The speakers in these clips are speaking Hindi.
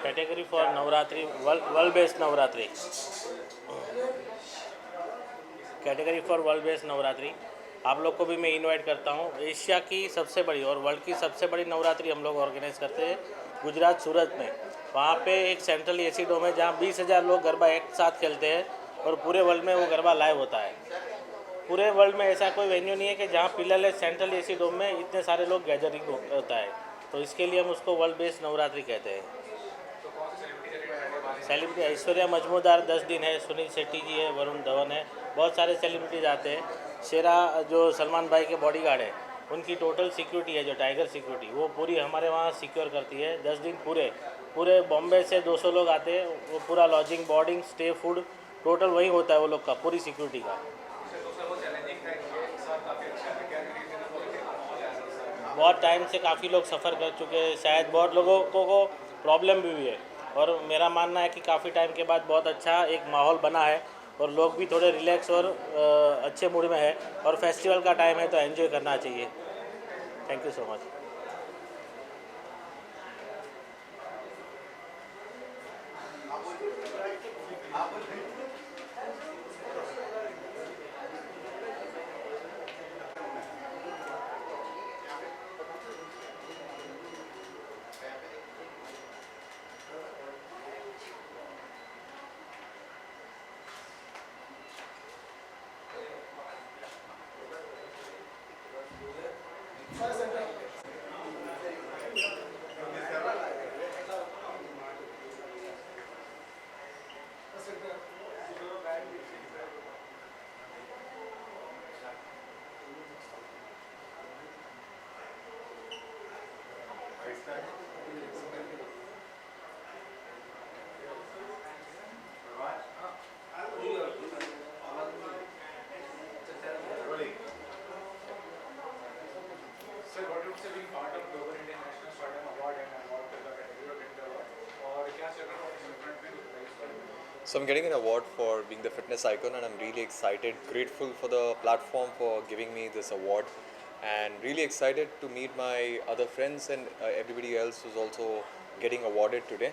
Category for Navratri world based Navratri category for world based Navratri आप लोग को भी मैं इनवाइट करता हूँ। एशिया की सबसे बड़ी और वर्ल्ड की सबसे बड़ी नवरात्रि हम लोग ऑर्गेनाइज करते हैं गुजरात सूरत में। वहाँ पे एक सेंट्रल एसी डोम है जहाँ 20,000 लोग गरबा एक साथ खेलते हैं और पूरे वर्ल्ड में वो गरबा लाइव होता है। पूरे वर्ल्ड में ऐसा कोई वेन्यू नहीं है कि जहाँ पिलर सेंट्रल एसी डोम में इतने सारे लोग गैदरिंग होता है, तो इसके लिए हम उसको वर्ल्ड बेस्ड नवरात्रि कहते हैं। सेलिब्रिटी ऐश्वर्या मजमूदार 10 दिन है, सुनील शेट्टी जी है, वरुण धवन है, बहुत सारे सेलिब्रिटीज आते हैं। शेरा जो सलमान भाई के बॉडीगार्ड है, उनकी टोटल सिक्योरिटी है जो टाइगर सिक्योरिटी, वो पूरी हमारे वहाँ सिक्योर करती है। 10 दिन पूरे बॉम्बे से 200 लोग आते हैं, वो पूरा lodging boarding stay food total वही होता है वो लोग का, पूरी सिक्योरिटी का। बहुत टाइम से काफ़ी लोग सफ़र कर चुके हैं, शायद बहुत लोगों को प्रॉब्लम भी हुई है, और मेरा मानना है कि काफ़ी टाइम के बाद बहुत अच्छा एक माहौल बना है और लोग भी थोड़े रिलैक्स और अच्छे मूड में है, और फेस्टिवल का टाइम है तो एंजॉय करना चाहिए। Thank you so much. So I'm getting an award for being the fitness icon, and I'm really excited, grateful for the platform for giving me this award, and really excited to meet my other friends and everybody else who's also getting awarded today.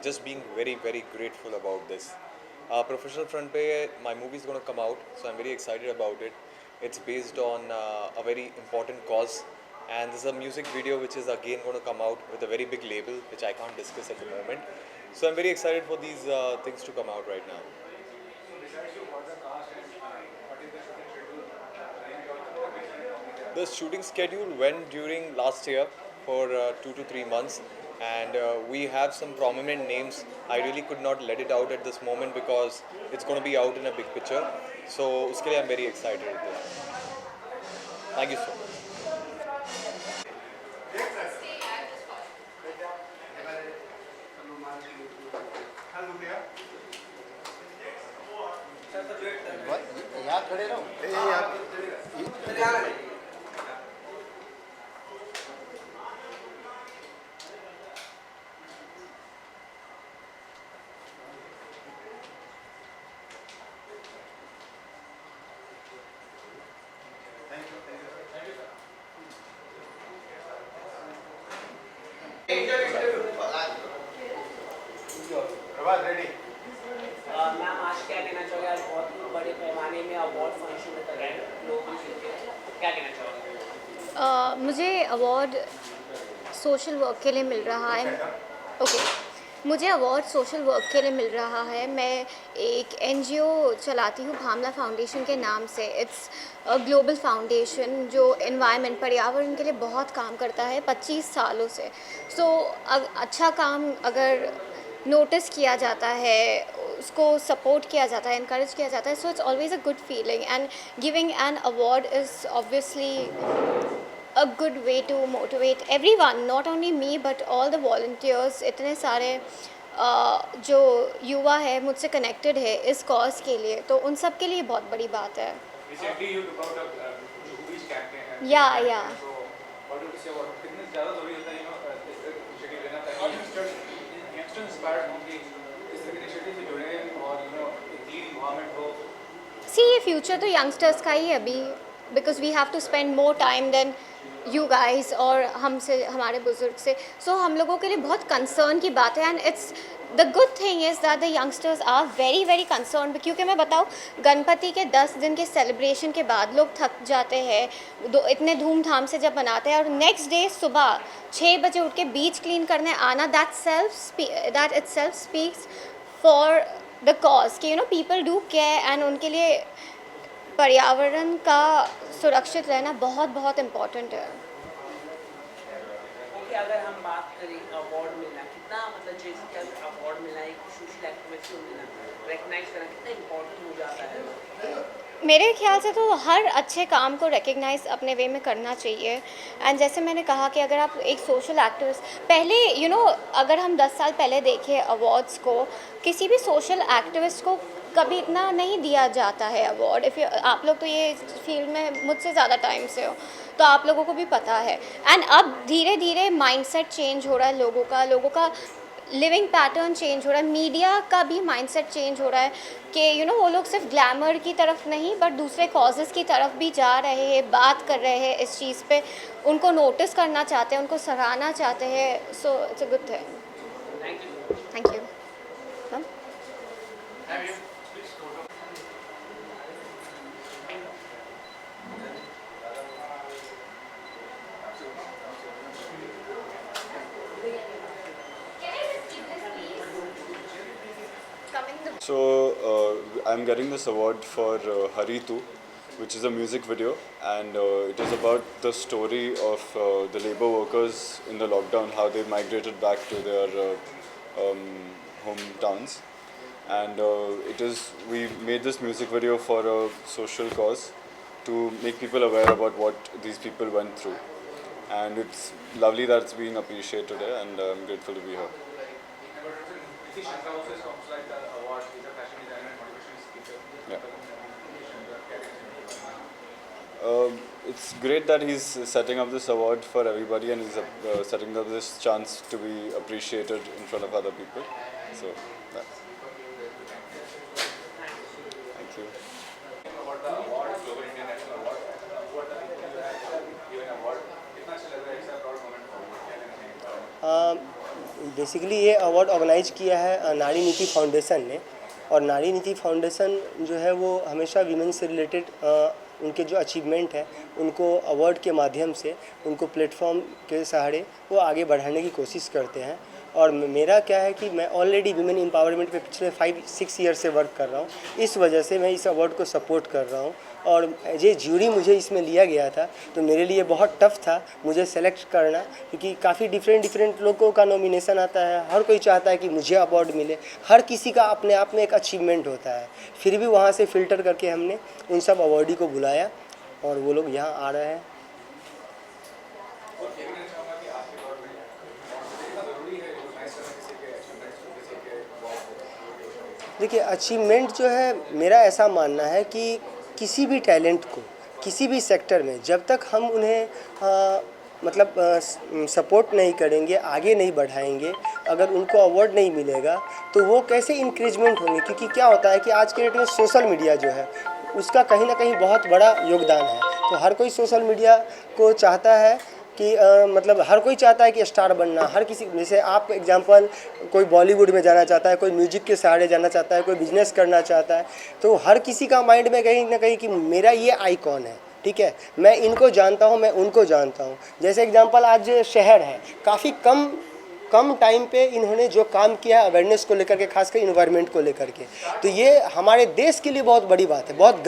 Just being very, very grateful about this. Professional front pay, my movie is going to come out, so I'm very excited about it. It's based on a very important cause, and there's a music video which is again going to come out with a very big label which I can't discuss at the moment. So I'm very excited for these things to come out right now. The shooting schedule went during last year for 2 to 3 months, and we have some prominent names. I really could not let it out at this moment because it's going to be out in a big picture. So uske liye I'm very excited. Thank you so much. यहाँ खड़े रहो। प्रभात रेडी। मैम आज क्या कहना चाहोगे? आज बहुत बड़े पैमाने में अवार्ड फंक्शन कर रहे हैं लोग मिलकर, क्या कहना चाहोगे? मुझे अवार्ड सोशल वर्क के लिए मिल रहा है। मुझे अवार्ड सोशल वर्क के लिए मिल रहा है। मैं एक एनजीओ चलाती हूँ भावना फाउंडेशन के नाम से। इट्स अ ग्लोबल फाउंडेशन जो एनवायरनमेंट पर्यावरण के लिए बहुत काम करता है 25 सालों से। सो अच्छा काम अगर नोटिस किया जाता है, उसको सपोर्ट किया जाता है, इनकरेज किया जाता है, so it's always a good feeling, and giving an award is obviously a good way to motivate everyone, not only me but all the volunteers। इतने सारे जो युवा है मुझसे कनेक्टेड है इस कॉज के लिए, तो उन सब के लिए बहुत बड़ी बात है। या सी ये फ्यूचर तो यंगस्टर्स का ही है अभी। Because we have to spend more time than you guys और हमसे हमारे बुज़ुर्ग से. सो हम लोगों के लिए बहुत कंसर्न की बात है. And it's the good thing is that the youngsters are very very concern. क्योंकि मैं बताऊँ, गणपति के 10 दिन के सेलिब्रेशन के बाद लोग थक जाते हैं, इतने धूमधाम से जब मनाते हैं, और नेक्स्ट डे सुबह 6 बजे उठ के बीच क्लीन करने आना, that it self speaks for the cause कि पीपल डू केयर. एंड उनके लिए पर्यावरण का सुरक्षित रहना बहुत बहुत इम्पोर्टेंट है. ओके, अगर हम बात करें अवार्ड मिलना, कितना मतलब जैसे कि अगर अवार्ड मिलना, एक सोशल एक्टिविस्ट को मिलना, रिकग्नाइज करना कितना इम्पोर्टेंट हो जाता है? मेरे ख्याल से तो हर अच्छे काम को रिकग्नाइज अपने वे में करना चाहिए. एंड जैसे मैंने कहा कि अगर आप एक सोशल एक्टिविस्ट, पहले अगर हम 10 साल पहले देखें अवार्ड्स को, किसी भी सोशल एक्टिविस्ट को कभी इतना नहीं दिया जाता है अवार्ड. आप लोग तो ये फील्ड में मुझसे ज़्यादा टाइम से हो, तो आप लोगों को भी पता है. एंड अब धीरे धीरे माइंडसेट चेंज हो रहा है लोगों का लिविंग पैटर्न चेंज हो रहा है. मीडिया का भी माइंडसेट चेंज हो रहा है कि वो लोग सिर्फ ग्लैमर की तरफ नहीं बट दूसरे कॉजेज़ की तरफ भी जा रहे हैं, बात कर रहे हैं इस चीज़ पे, उनको नोटिस करना चाहते हैं, उनको सराहना चाहते हैं. So it's a good thing. Thank you. So I'm getting this award for Haritu, which is a music video, and it is about the story of the labor workers in the lockdown, how they migrated back to their hometowns. And we made this music video for a social cause to make people aware about what these people went through. And it's lovely that it's being appreciated today, and I'm grateful to be here. It's great that he's setting up this award for everybody, and he's setting up this chance to be appreciated in front of other people. So, yeah. Thank you. Basically ये अवार्ड ऑर्गेनाइज किया है नारी नीति फाउंडेशन ने. और नारी नीति फाउंडेशन जो है वो हमेशा वीमेन से रिलेटेड उनके जो अचीवमेंट है उनको अवार्ड के माध्यम से, उनको प्लेटफॉर्म के सहारे वो आगे बढ़ाने की कोशिश करते हैं. और मेरा क्या है कि मैं ऑलरेडी वीमेन एम्पावरमेंट पे पिछले 5-6 ईयर से वर्क कर रहा हूँ. इस वजह से मैं इस अवार्ड को सपोर्ट कर रहा हूँ. और ये ज्यूरी मुझे इसमें लिया गया था तो मेरे लिए बहुत टफ था मुझे सेलेक्ट करना, क्योंकि काफ़ी डिफरेंट लोगों का नॉमिनेशन आता है. हर कोई चाहता है कि मुझे अवार्ड मिले, हर किसी का अपने आप में एक अचीवमेंट होता है. फिर भी वहाँ से फ़िल्टर करके हमने उन सब अवार्डी को बुलाया और वो लोग यहाँ आ रहे हैं. देखिए, अचीवमेंट जो है, मेरा ऐसा मानना है कि किसी भी टैलेंट को किसी भी सेक्टर में जब तक हम उन्हें सपोर्ट नहीं करेंगे, आगे नहीं बढ़ाएंगे, अगर उनको अवार्ड नहीं मिलेगा तो वो कैसे इंक्रेजमेंट होंगे. क्योंकि क्या होता है कि आज के डेट में सोशल मीडिया जो है उसका कहीं ना कहीं बहुत बड़ा योगदान है. तो हर कोई सोशल मीडिया को चाहता है कि हर कोई चाहता है कि स्टार बनना. हर किसी, जैसे आप एग्जांपल, कोई बॉलीवुड में जाना चाहता है, कोई म्यूजिक के सहारे जाना चाहता है, कोई बिजनेस करना चाहता है. तो हर किसी का माइंड में कहीं ना कहीं कि मेरा ये आइकॉन है, ठीक है, मैं इनको जानता हूँ, मैं उनको जानता हूँ. जैसे एग्जांपल, आज शहर है, काफ़ी कम टाइम पे इन्होंने जो काम किया है अवेयरनेस को लेकर के, खासकर इन्वायरमेंट को लेकर के, तो ये हमारे देश के लिए बहुत बड़ी बात है, बहुत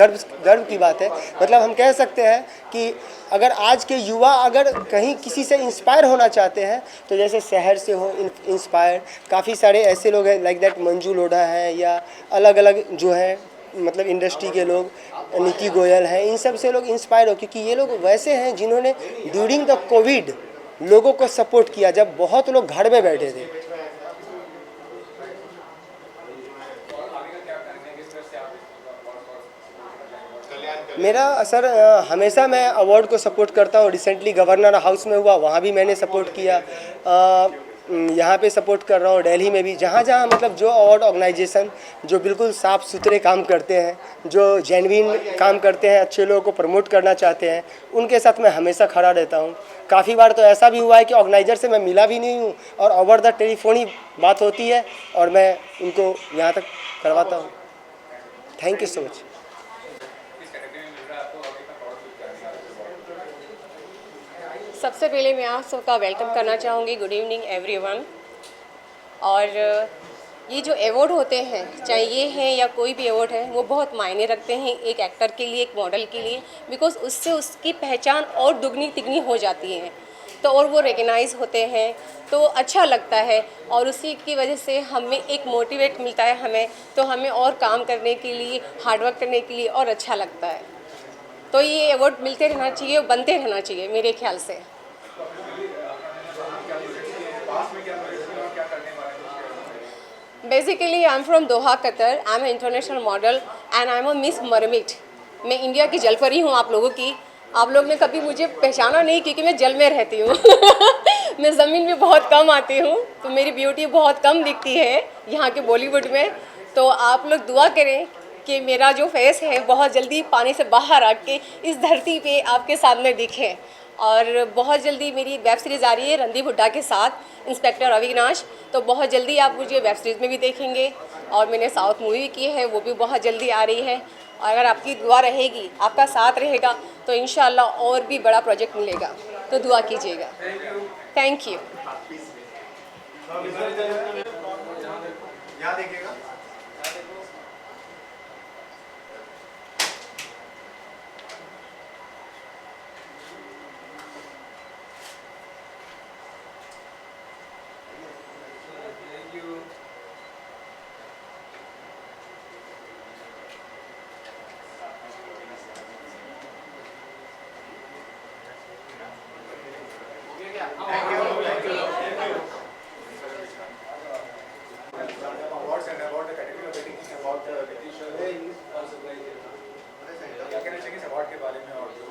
गर्व की बात है. हम कह सकते हैं कि अगर आज के युवा अगर कहीं किसी से इंस्पायर होना चाहते हैं तो जैसे शहर से हो इंस्पायर, काफ़ी सारे ऐसे लोग हैं लाइक दैट, मंजू लोढ़ा हैं या अलग अलग जो है इंडस्ट्री के लोग, निकी गोयल हैं, इन सब से लोग इंस्पायर हो. क्योंकि ये लोग वैसे हैं जिन्होंने ड्यूरिंग द कोविड लोगों को सपोर्ट किया, जब बहुत लोग घर में बैठे थे. मेरा सर, हमेशा मैं अवार्ड को सपोर्ट करता हूँ. रिसेंटली गवर्नर हाउस में हुआ, वहाँ भी मैंने सपोर्ट किया. यहाँ पे सपोर्ट कर रहा हूँ, दिल्ली में भी, जहाँ जहाँ मतलब जो अवार्ड ऑर्गेनाइजेशन जो बिल्कुल साफ़ सुथरे काम करते हैं, जो जेन्युइन काम करते हैं, अच्छे लोगों को प्रमोट करना चाहते हैं, उनके साथ मैं हमेशा खड़ा रहता हूँ। काफ़ी बार तो ऐसा भी हुआ है कि ऑर्गेनाइजर से मैं मिला भी नहीं हूँ और ओवर द टेलीफोन ही बात होती है और मैं उनको यहाँ तक करवाता हूँ। Thank you so much. सबसे पहले मैं आप सबका वेलकम करना चाहूँगी। Good evening everyone. और ये जो अवार्ड होते हैं, चाहे ये हैं या कोई भी अवार्ड है, वो बहुत मायने रखते हैं एक एक्टर के लिए, एक मॉडल के लिए, बिकॉज उससे उसकी पहचान और दुगनी तिगनी हो जाती है। तो और वो रिकग्नाइज़ होते हैं तो अच्छा लगता है और उसी की वजह से हमें एक मोटिवेट मिलता है हमें, तो हमें और काम करने के लिए, हार्डवर्क करने के लिए और अच्छा लगता है। तो ये अवार्ड मिलते रहना चाहिए, बनते रहना चाहिए मेरे ख्याल से। Basically I am from Doha, Qatar. I am international model and I am a miss mermaid. मैं इंडिया की जलपरी हूँ आप लोगों की। आप लोग ने कभी मुझे पहचाना नहीं क्योंकि मैं जल में रहती हूँ। मैं ज़मीन में बहुत कम आती हूँ, तो मेरी ब्यूटी बहुत कम दिखती है यहाँ के बॉलीवुड में। तो आप लोग दुआ करें कि मेरा जो फेस है बहुत जल्दी पानी से बाहर आके इस धरती पे आपके सामने दिखे। और बहुत जल्दी मेरी वेब सीरीज़ आ रही है रणदीप हुड्डा के साथ, इंस्पेक्टर अविनाश। तो बहुत जल्दी आप मुझे वेब सीरीज़ में भी देखेंगे और मैंने साउथ मूवी भी की है, वो भी बहुत जल्दी आ रही है। और अगर आपकी दुआ रहेगी, आपका साथ रहेगा, तो इंशाल्लाह और भी बड़ा प्रोजेक्ट मिलेगा। तो दुआ कीजिएगा। Thank you. यहाँ देखिएगा। Awards and about the category of rating about the Nitish क्या कहना चाहिए इस अवार्ड के बारे में और जो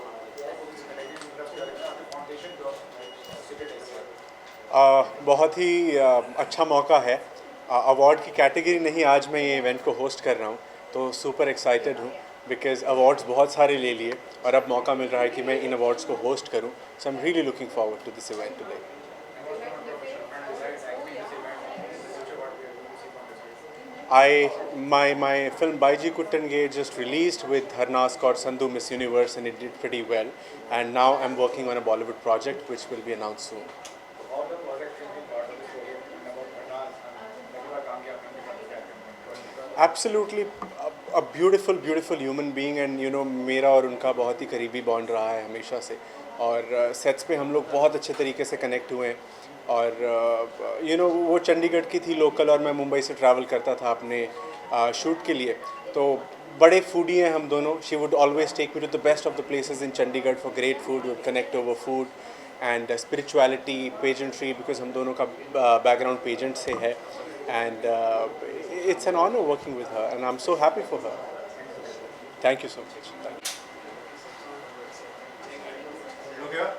इस कैटेगरी की तरफ से आपके फाउंडेशन जो बहुत ही अच्छा मौका है। अवार्ड की कैटेगरी नहीं, आज मैं ये इवेंट को होस्ट कर रहा हूँ, तो सुपर एक्साइटेड हूँ बिकॉज अवार्ड्स बहुत सारे ले लिए और अब मौका मिल रहा है कि मैं इन अवार्ड्स को होस्ट करूँ। So I am really looking forward to this event today. My film Baiji Kuttenge just released with Harnas Kaur Sandhu Miss Universe and it did pretty well, and now I'm working on a Bollywood project which will be announced soon. Absolutely a beautiful human being, and you know मेरा और उनका बहुत ही करीबी बॉन्ड रहा है हमेशा से और सेट्स पे हम लोग बहुत अच्छे तरीके से कनेक्ट हुए हैं। और यू नो वो चंडीगढ़ की थी लोकल और मैं मुंबई से ट्रैवल करता था अपने शूट के लिए, तो बड़े फूडी हैं हम दोनों। She would always take me to the best of the places in Chandigarh for great food, would connect over food and spirituality, pageantry, because हम दोनों का बैकग्राउंड पेजेंट से है। And it's an honor working with her and I'm so happy for her. Thank you so much. Thank you. Look here.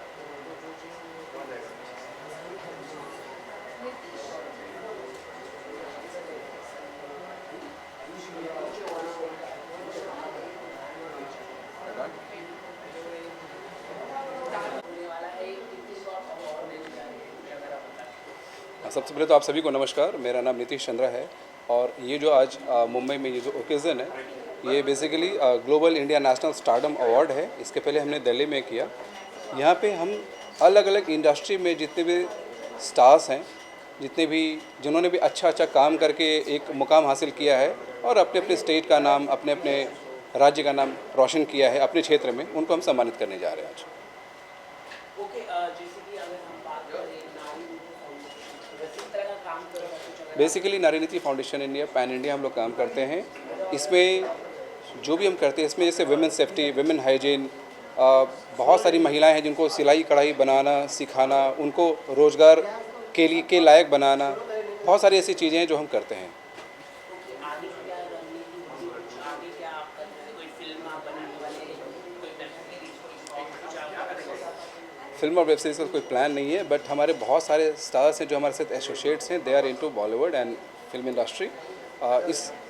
सबसे पहले तो आप सभी को नमस्कार। मेरा नाम नीतीश चंद्रा है और ये जो आज मुंबई में ये जो ओकेज़न है, ये basically global India national stardom award है। इसके पहले हमने दिल्ली में किया। यहाँ पे हम अलग अलग इंडस्ट्री में जितने भी स्टार्स हैं, जिन्होंने भी अच्छा काम करके एक मुकाम हासिल किया है और अपने अपने स्टेट का नाम, अपने अपने राज्य का नाम रोशन किया है अपने क्षेत्र में, उनको हम सम्मानित करने जा रहे हैं आज। बेसिकली नारी Niti foundation India, pan India हम लोग काम करते हैं। इसमें जो भी हम करते हैं, इसमें जैसे वुमेन सेफ्टी, वुमेन हाइजीन, बहुत सारी महिलाएं हैं जिनको सिलाई कढ़ाई बनाना सिखाना, उनको रोज़गार के लायक बनाना, बहुत सारी ऐसी चीज़ें हैं जो हम करते हैं। फिल्म और वेब सीरीज़ का कोई प्लान नहीं है, बट हमारे बहुत सारे स्टार्स हैं जो हमारे साथ एसोसिएट्स हैं, they are into Bollywood and film industry.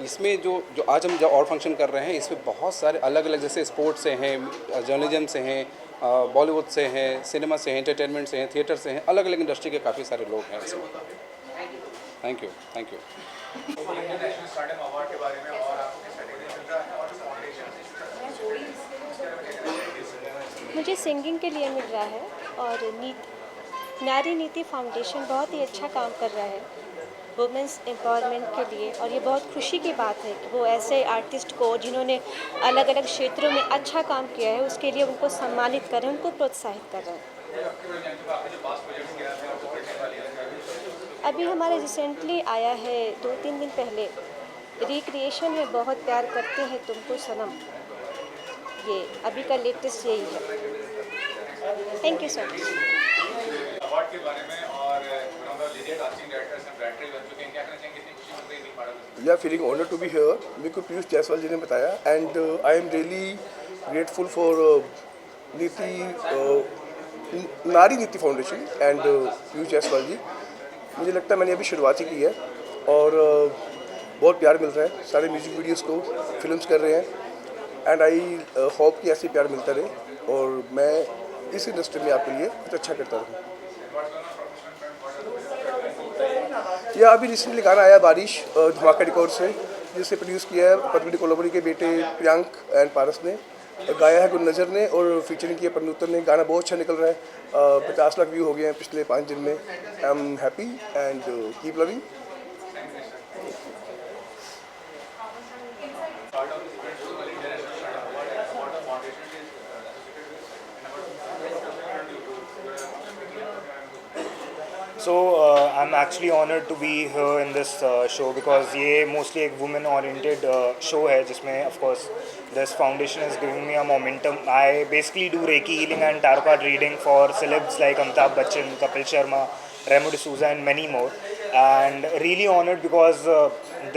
इसमें जो आज हम जो और फंक्शन कर रहे हैं, इसमें बहुत सारे अलग अलग, जैसे स्पोर्ट्स से हैं, जर्नलिज्म से हैं, बॉलीवुड से हैं, सिनेमा से हैं, एंटरटेनमेंट से हैं, थिएटर से हैं, अलग अलग इंडस्ट्री के काफ़ी सारे लोग हैं इसमें। Thank you. International stardom award के बारे में और आपको किस कैटेगरी में मिल रहा है और फाउंडेशन मुझे सिंगिंग के लिए मिल रहा है और नारी नीति फाउंडेशन बहुत ही अच्छा काम कर रहा है वुमेंस एम्पावरमेंट के लिए, और ये बहुत खुशी की बात है कि वो ऐसे आर्टिस्ट को जिन्होंने अलग अलग क्षेत्रों में अच्छा काम किया है उसके लिए उनको सम्मानित कर रहे हैं, उनको प्रोत्साहित कर रहे हैं। अभी हमारे रिसेंटली आया है 2-3 दिन पहले रिक्रिएशन है बहुत प्यार करते हैं तुमको सनम, ये अभी का लेटेस्ट यही है। Thank you so much. Award के बारे में और leading casting directors and director बन चुके हैं, क्या कहना चाहेंगे? इतनी खुशी मिल रही है part of this? We are feeling honoured to be here. मेरे को पीयूष जायसवाल जी ने बताया and I am really grateful for Nari Niti foundation and Piyush Jaiswal ji. मुझे लगता है मैंने अभी शुरुआत ही की है और बहुत प्यार मिल रहा है, सारे म्यूज़िक वीडियोस को फिल्म्स कर रहे हैं एंड आई होप कि ऐसे प्यार मिलता रहे और मैं इस इंडस्ट्री में आपके लिए कुछ अच्छा करता रहूँ। यह अभी रिसेंटली गाना आया बारिश धमाका रिकॉर्ड से, जिसे प्रोड्यूस किया है पद्मिनी कोलाबरी के बेटे प्रियांक एंड पारस ने, गाया है गुलनज़र ने और फीचरिंग किया पन्नूतर ने। गाना बहुत अच्छा निकल रहा है, 50 लाख व्यू हो गए हैं पिछले 5 दिन में। I am happy and keep loving. So I'm actually honored to be here in this show because ये mostly एक women oriented show है जिसमें of course this foundation is giving me a momentum. I basically do Reiki healing and tarot card reading for celebs like Amitabh Bachchan, Kapil Sharma, Remo D'Souza and many more, and really honored because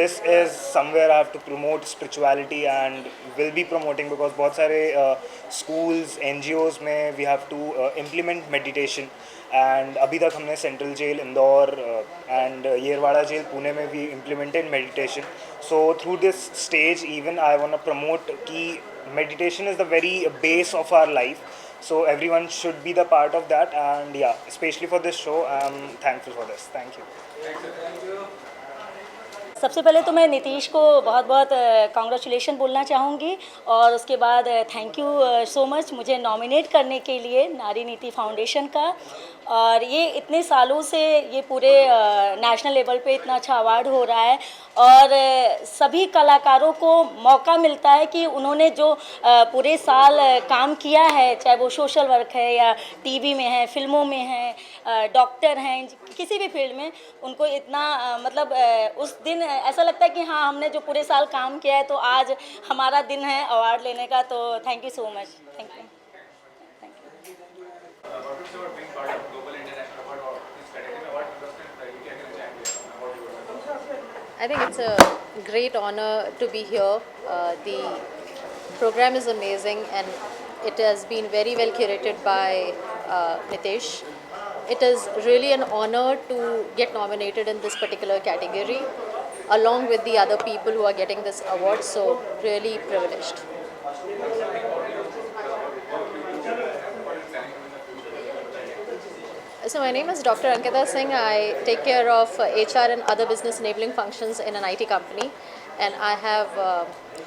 this is somewhere I have to promote spirituality and will be promoting because बहुत सारे schools, NGOs में we have to implement meditation and अभी तक हमने central jail Indore and Yerwada jail Pune में भी implemented meditation. So through this stage even I want to promote कि meditation is the very base of our life, so everyone should be the part of that and या specially for this show I am thankful for this. Thank you. सबसे पहले तो मैं नीतीश को बहुत बहुत कॉन्ग्रेचुलेशन बोलना चाहूँगी और उसके बाद थैंक यू सो मच मुझे नॉमिनेट करने के लिए नारी नीति फाउंडेशन का। और ये इतने सालों से ये पूरे नेशनल लेवल पे इतना अच्छा अवार्ड हो रहा है और सभी कलाकारों को मौका मिलता है कि उन्होंने जो पूरे साल काम किया है, चाहे वो सोशल वर्क है या टीवी में है, फिल्मों में है, डॉक्टर हैं, किसी भी फील्ड में, उनको इतना मतलब उस दिन ऐसा लगता है कि हाँ हमने जो पूरे साल काम किया है तो आज हमारा दिन है अवार्ड लेने का। तो thank you so much. Thank you. I think it's a great honor to be here. The program is amazing and it has been very well curated by Nitesh. It is really an honor to get nominated in this particular category along with the other people who are getting this award, so really privileged. So my name is Dr. Ankita Singh. I take care of HR and other business enabling functions in an IT company, and I have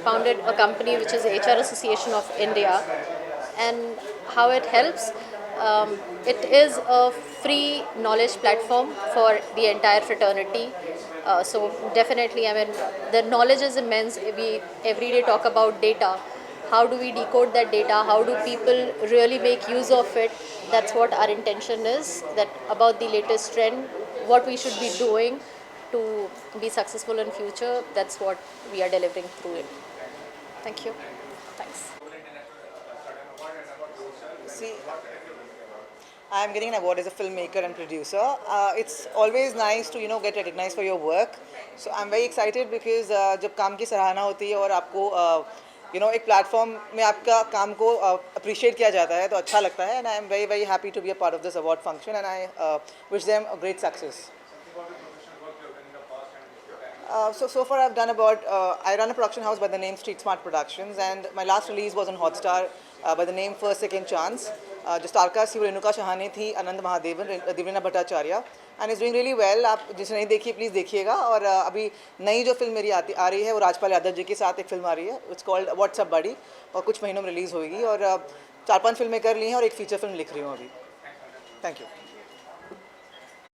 founded a company which is HR Association of India. And how it helps, it is a free knowledge platform for the entire fraternity. So definitely, I mean, the knowledge is immense. We every day talk about data. How do we decode that data? How do people really make use of it? That's what our intention is, that about the latest trend, what we should be doing to be successful in future. That's what we are delivering through it. Thank you. Thanks. See, I am getting an award as a filmmaker and producer. It's always nice to get recognized for your work. So I'm very excited because जब काम की सराहना होती है और आपको एक प्लेटफॉर्म में आपका काम को अप्रिशिएट किया जाता है तो अच्छा लगता है, and I am very very happy to be a part of this award function, and I wish them a great success. So far I've done about, I run a production house by the name Street Smart Productions, and my last release was on Hotstar by the name First Second Chance. जो स्टार कास्ट थी वो रेणुका शहाने थी, Anand Mahadevan, Devendra Bhattacharya, and is doing really well. आप जिसने नहीं देखी प्लीज़ देखिएगा. और अभी नई जो फिल्म मेरी आ रही है वो राजपाल यादव जी के साथ एक फिल्म आ रही है, इट्स कॉल्ड व्हाट्सअप बडी, और कुछ महीनों में रिलीज़ होगी. और 4-5 फिल्में कर ली हैं और एक फीचर फिल्म लिख रही हूँ अभी. Thank you.